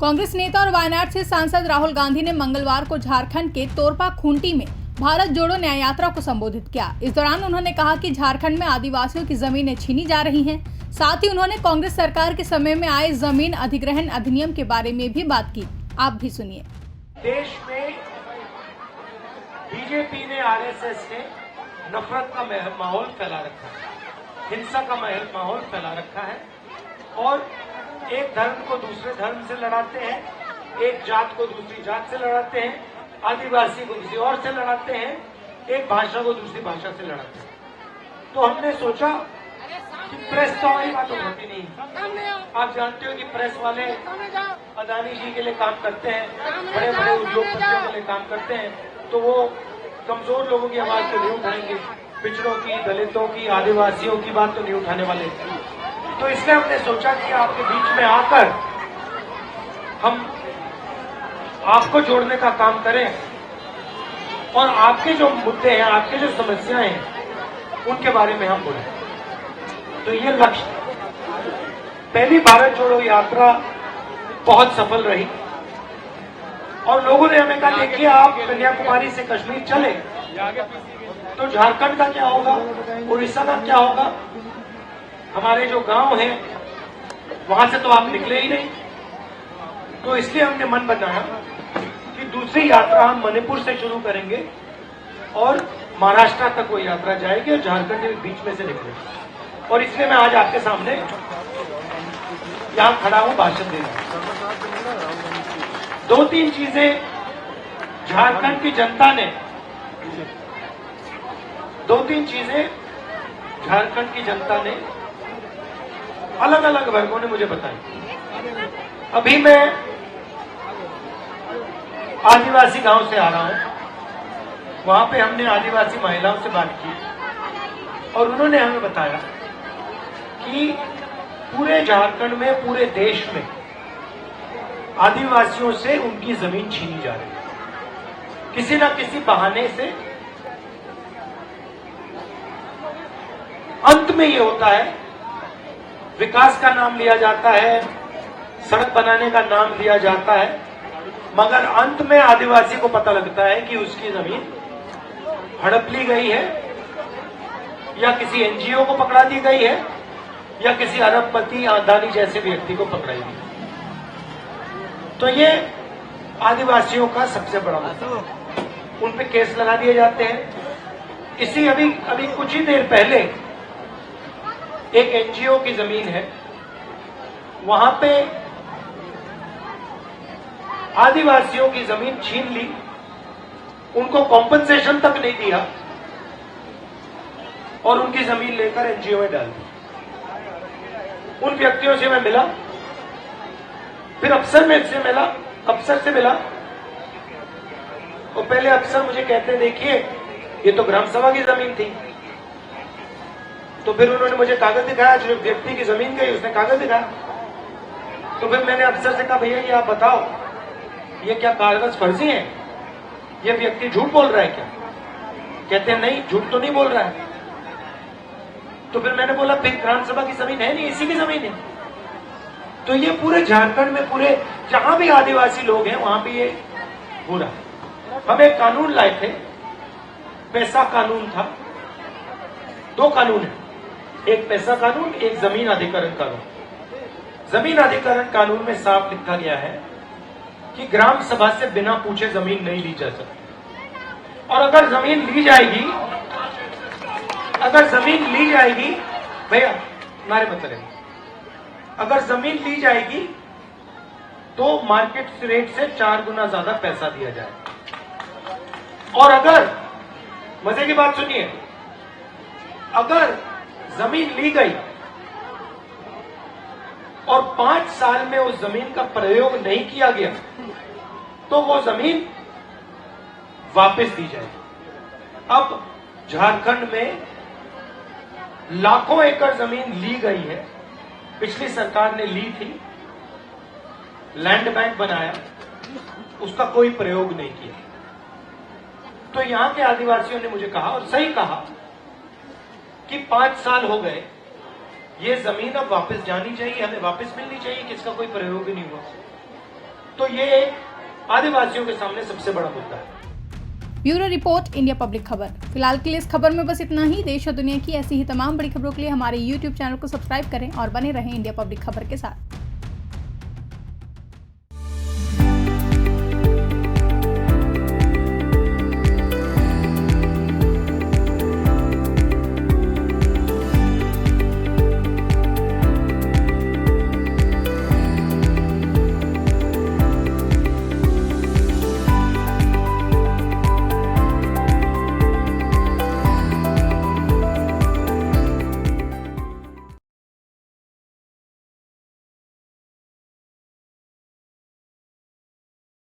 कांग्रेस नेता और वायनाड से सांसद राहुल गांधी ने मंगलवार को झारखंड के तोरपा खूंटी में भारत जोड़ो न्याय यात्रा को संबोधित किया। इस दौरान उन्होंने कहा कि झारखंड में आदिवासियों की जमीनें छीनी जा रही हैं। साथ ही उन्होंने कांग्रेस सरकार के समय में आए जमीन अधिग्रहण अधिनियम के बारे में भी बात की। आप भी सुनिए। देश में बीजेपी ने, आरएसएस ने नफरत का माहौल फैला रखा है, हिंसा का माहौल फैला रखा है और एक धर्म को दूसरे धर्म से लड़ाते हैं, एक जात को दूसरी जात से लड़ाते हैं, आदिवासी को किसी और से लड़ाते हैं, एक भाषा को दूसरी भाषा से लड़ाते हैं। तो हमने सोचा कि प्रेस तो हमारी बात होती नहीं। आप जानते हो कि प्रेस वाले अदानी जी के लिए काम करते हैं, बड़े बड़े उद्योगपतियों के लिए काम करते हैं, तो वो कमजोर लोगों की आवाज तो नहीं उठाएंगे, पिछड़ों की, दलितों की, आदिवासियों की बात तो नहीं उठाने वाले। तो इसलिए हमने सोचा कि आपके बीच में आकर हम आपको जोड़ने का काम करें और आपके जो मुद्दे हैं, आपके जो समस्याएं हैं, उनके बारे में हम बोलें। तो ये लक्ष्य, पहली भारत जोड़ो यात्रा बहुत सफल रही और लोगों ने हमें कहा, देखिए आप कन्याकुमारी से कश्मीर चले तो झारखंड का क्या होगा, उड़ीसा का क्या होगा, हमारे जो गांव हैं वहां से तो आप निकले ही नहीं। तो इसलिए हमने मन बनाया कि दूसरी यात्रा हम मणिपुर से शुरू करेंगे और महाराष्ट्र तक वो यात्रा जाएगी और झारखंड के बीच में से निकलेगी। और इसलिए मैं आज आपके सामने यहां खड़ा हूं भाषण देने। दो तीन चीजें झारखंड की जनता ने, झारखंड की जनता ने, अलग अलग वर्गों ने मुझे बताई। अभी मैं आदिवासी गांव से आ रहा हूं, वहां पे हमने आदिवासी महिलाओं से बात की और उन्होंने हमें बताया कि पूरे झारखंड में, पूरे देश में आदिवासियों से उनकी जमीन छीनी जा रही है किसी न किसी बहाने से। अंत में ये होता है, विकास का नाम लिया जाता है, सड़क बनाने का नाम लिया जाता है, मगर अंत में आदिवासी को पता लगता है कि उसकी जमीन हड़प ली गई है या किसी एनजीओ को पकड़ा दी गई है या किसी अरबपति, अदानी जैसे व्यक्ति को पकड़ाई गई। तो ये आदिवासियों का सबसे बड़ा मुद्दा, उन पे केस लगा दिए जाते हैं। इसी अभी कुछ ही देर पहले एक एनजीओ की जमीन है, वहां पे आदिवासियों की जमीन छीन ली, उनको कॉम्पनसेशन तक नहीं दिया और उनकी जमीन लेकर एनजीओ में डाल दी। उन व्यक्तियों से मैं मिला, फिर अफसर से मिला और पहले अफसर मुझे कहते, देखिए ये तो ग्राम सभा की जमीन थी। तो फिर उन्होंने मुझे कागज दिखाया, जो व्यक्ति की जमीन गई उसने कागज दिखाया। तो फिर मैंने अफसर से कहा, भैया ये आप बताओ, ये क्या कागज फर्जी है, ये व्यक्ति झूठ बोल रहा है क्या? कहते हैं नहीं, झूठ तो नहीं बोल रहा है। तो फिर मैंने बोला, फिर ग्राम सभा की जमीन है नहीं, इसी की जमीन है। तो ये पूरे झारखंड में, पूरे जहां भी आदिवासी लोग हैं वहां भी ये हो रहा है। हम एक कानून लाए थे, पैसा कानून था। दो कानून है, एक पैसा कानून, एक जमीन अधिग्रहण कानून। जमीन अधिग्रहण कानून में साफ लिखा गया है कि ग्राम सभा से बिना पूछे जमीन नहीं ली जा सकती। और अगर जमीन ली जाएगी, भैया नारे मत करें, अगर जमीन ली जाएगी तो मार्केट रेट से 4 गुना ज्यादा पैसा दिया जाएगा। और अगर, मजे की बात सुनिए, अगर जमीन ली गई और 5 साल में उस जमीन का प्रयोग नहीं किया गया तो वो जमीन वापस दी जाएगी। अब झारखंड में लाखों एकड़ जमीन ली गई है, पिछली सरकार ने ली थी, लैंड बैंक बनाया, उसका कोई प्रयोग नहीं किया। तो यहां के आदिवासियों ने मुझे कहा, और सही कहा, कि 5 साल हो गए, ये जमीन अब वापस जानी चाहिए, हमें वापस मिलनी चाहिए, किसका कोई प्रयोग ही नहीं हुआ। तो ये एक आदिवासियों के सामने सबसे बड़ा मुद्दा है। ब्यूरो रिपोर्ट, इंडिया पब्लिक खबर। फिलहाल के लिए इस खबर में बस इतना ही। देश और दुनिया की ऐसी ही तमाम बड़ी खबरों के लिए हमारे YouTube चैनल को सब्सक्राइब करें और बने रहें इंडिया पब्लिक खबर के साथ।